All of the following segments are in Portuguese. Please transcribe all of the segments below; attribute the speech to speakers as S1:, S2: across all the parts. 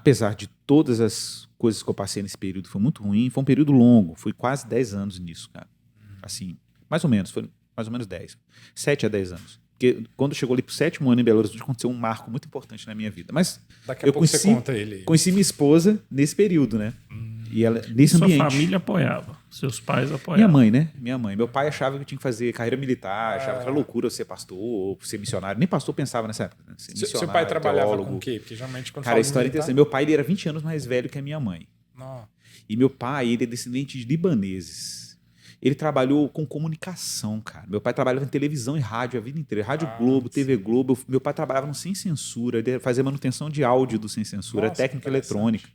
S1: apesar de todas as coisas que eu passei nesse período, foi muito ruim, foi um período longo, fui quase 10 anos nisso, cara. Assim, mais ou menos, foi mais ou menos 10. 7 a 10 anos. Porque quando chegou ali pro 7º ano em Belo Horizonte, aconteceu um marco muito importante na minha vida. Mas
S2: Daqui a pouco você conta ele.
S1: Conheci minha esposa nesse período, né? E ela, nesse
S3: Sua
S1: ambiente.
S3: família apoiava, seus pais apoiavam.
S1: Minha mãe, né? Minha mãe. Meu pai achava que eu tinha que fazer carreira militar, achava que era loucura eu ser pastor ou ser missionário. Nem pastor pensava nessa época. Né?
S2: Seu pai trabalhava
S1: teólogo.
S2: com o quê? Porque geralmente quando
S1: Cara, a
S2: fala
S1: história é
S2: militar...
S1: interessante. Meu pai ele era 20 anos mais velho que a minha mãe.
S2: Não.
S1: E meu pai, ele é descendente de libaneses. Ele trabalhou com comunicação, cara. Meu pai trabalhava em televisão e rádio a vida inteira. Rádio Globo, TV Globo. Meu pai trabalhava no Sem Censura. Ele fazia manutenção de áudio do Sem Censura, técnica eletrônica.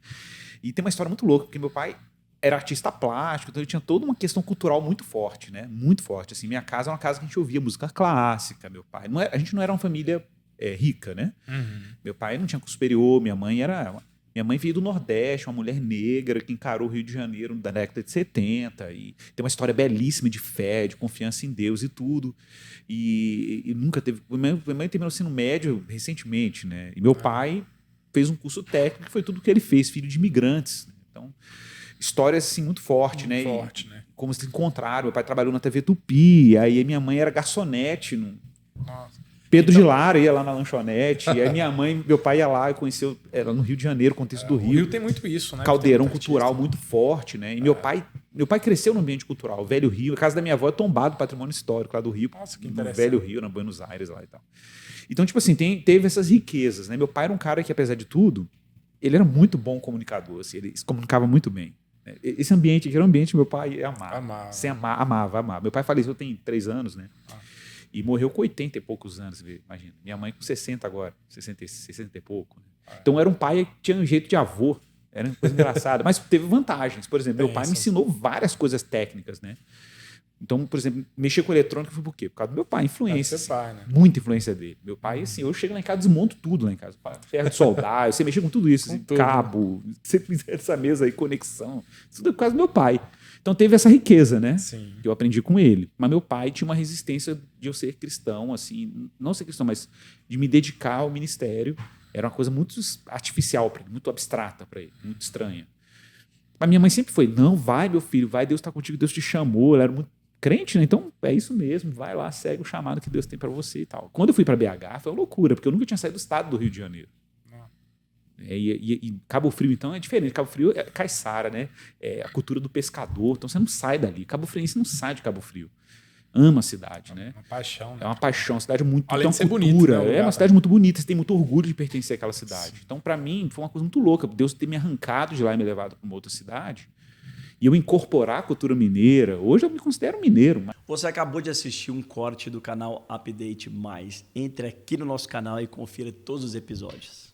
S1: E tem uma história muito louca, porque meu pai era artista plástico, então ele tinha toda uma questão cultural muito forte, né? Muito forte. Assim, minha casa é uma casa que a gente ouvia música clássica, meu pai. A gente não era uma família rica, né? Meu pai não tinha curso superior, minha mãe veio do Nordeste, uma mulher negra que encarou o Rio de Janeiro na década de 70 e tem uma história belíssima de fé, de confiança em Deus e tudo. E nunca teve... Minha mãe terminou o ensino médio recentemente, né? E meu pai fez um curso técnico, que foi tudo que ele fez, filho de imigrantes. Então, histórias assim muito fortes, né?
S2: Forte, né?
S1: Como se encontraram. Meu pai trabalhou na TV Tupi, aí minha mãe era garçonete no...
S2: Nossa.
S1: Pedro de Lara ia lá na lanchonete, e aí meu pai ia lá e conheceu ela no Rio de Janeiro, contexto do Rio.
S2: O Rio tem muito isso, né?
S1: Caldeirão cultural muito forte, né? E meu pai cresceu no ambiente cultural, o Velho Rio. A casa da minha avó é tombado patrimônio histórico lá do Rio.
S2: Nossa, que
S1: no
S2: interessante.
S1: Velho Rio, na Buenos Aires lá e tal. Então, tipo assim, teve essas riquezas, né? Meu pai era um cara que, apesar de tudo, ele era muito bom comunicador, assim, ele se comunicava muito bem. Esse ambiente aqui era um ambiente que meu pai amava. Meu pai faleceu tem 3 anos, né? E morreu com 80 e poucos anos, imagina. Minha mãe com 60 agora, 60 e pouco. Né? Então era um pai que tinha um jeito de avô, era uma coisa engraçada. Mas teve vantagens. Por exemplo, meu pai me ensinou várias coisas técnicas, né? Então, por exemplo, mexer com eletrônica foi por quê? Por causa do meu pai, influência.
S2: Pai, né?
S1: Muita influência dele. Meu pai, assim, eu chego lá em casa, desmonto tudo lá em casa. Ferro de soldar, eu sei mexer com tudo isso.
S2: Com
S1: assim,
S2: tudo,
S1: cabo, você fizer essa mesa aí, conexão. Tudo é por causa do meu pai. Então teve essa riqueza, né?
S2: Sim.
S1: Que eu aprendi com ele. Mas meu pai tinha uma resistência de eu ser cristão, assim, não ser cristão, mas de me dedicar ao ministério. Era uma coisa muito artificial para ele, muito abstrata para ele, muito estranha. Mas minha mãe sempre foi, não, vai meu filho, vai, Deus está contigo, Deus te chamou. Ela era muito crente, né? Então é isso mesmo, vai lá, segue o chamado que Deus tem para você e tal. Quando eu fui para BH, foi uma loucura, porque eu nunca tinha saído do estado do Rio de Janeiro. E Cabo Frio, então, é diferente. Cabo Frio é caiçara, né? É a cultura do pescador. Então, você não sai dali. Cabo Friense não sai de Cabo Frio. Ama a cidade, né?
S2: Uma paixão, né?
S1: É uma paixão. A cidade muito...
S2: Além de ser
S1: cultura.
S2: bonita, né,
S1: é uma cidade muito bonita. Você tem muito orgulho de pertencer àquela cidade. Então, para mim, foi uma coisa muito louca. Deus ter me arrancado de lá e me levado para uma outra cidade. E eu incorporar a cultura mineira. Hoje eu me considero mineiro. Mas...
S4: Você acabou de assistir um corte do canal Update Mais. Entre aqui no nosso canal e confira todos os episódios.